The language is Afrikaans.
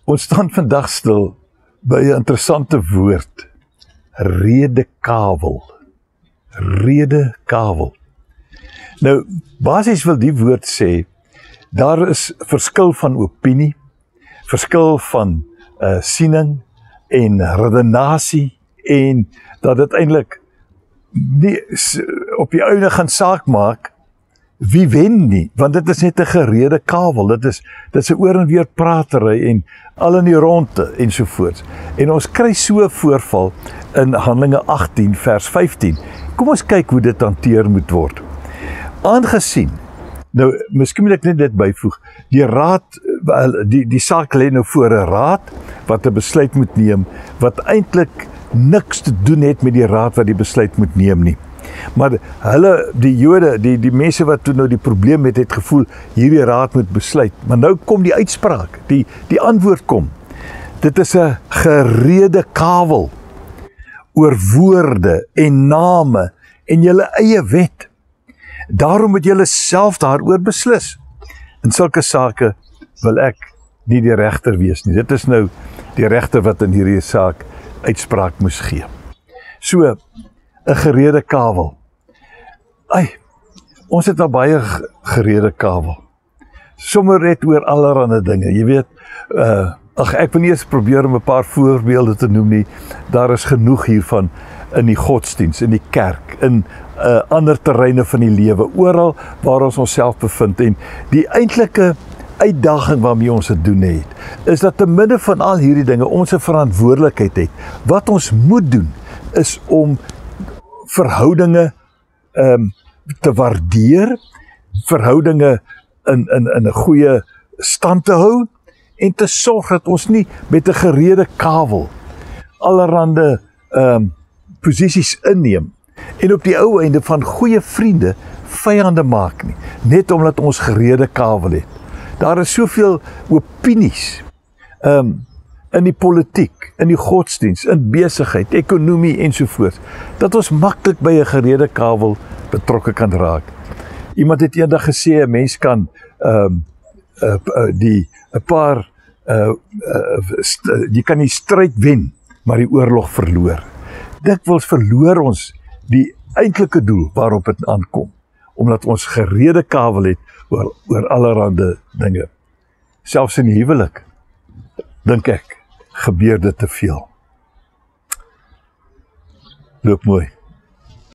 Ons staan vandag stil by 'n interessante woord, redekavel. Redekavel. Nou, basies wil die woord sê, daar is verskil van opinie, verskil van siening en redenasie, en dat dit eintlik nie op die einde gaan saak maak wie wen nie, want dit is net 'n gerede kavel, dit is 'n oor en weer pratery en al in die ronde ensovoorts. En ons kry so 'n voorval in Handelinge 18 vers 15. Kom ons kyk hoe dit hanteer moet word. Aangesien, nou miskien moet ek net dit byvoeg, die raad, die saak lê nou voor 'n raad wat 'n besluit moet neem, wat eintlik niks te doen het met die raad wat die besluit moet neem nie. Maar hulle, die Jode, die mense wat toe nou die probleem het gevoel, hierdie raad moet besluit. Maar nou kom die uitspraak, die antwoord kom. Dit is 'n gerede kavel oor woorde en name en julle eie wet. Daarom moet julle self daaroor beslis. In sulke sake wil ek nie die regter wees nie. Dit is nou die regter wat in hierdie saak uitspraak moes gee. So, 'n gerede kavel. Ons het al baie gerede kavel. Sommer net oor allerlei dinge. Jy weet, ek wil nie eens probeer om 'n paar voorbeelde te noem nie. Daar is genoeg hiervan in die godsdiens, in die kerk, in ander terreine van die lewe, oral waar ons onsself bevind. En die eintlike uitdaging waarmee ons te doen het, is dat te midde van al hierdie dinge ons 'n verantwoordelikheid het. Wat ons moet doen, is om verhoudinge te waardeer, verhoudinge in 'n goeie stand te hou, en te sorg dat ons nie met 'n gerede kavel allerhande posisies inneem, en op die ou einde van goeie vriende vyande maak nie, net omdat ons gerede kavel het. Daar is soveel opinies in die politiek, in die godsdiens, in besigheid, ekonomie ensovoorts, dat ons maklik by 'n gerede kavel betrokke kan raak. Iemand het eendag gesê, 'n mens kan jy kan die stryd wen, maar die oorlog verloor. Dikwels verloor ons die eintlike doel waarop dit aankom, omdat ons gerede kavel het oor allerhande dinge. Selfs in die huwelik, dink ek, gebeur dit te veel. Loop mooi.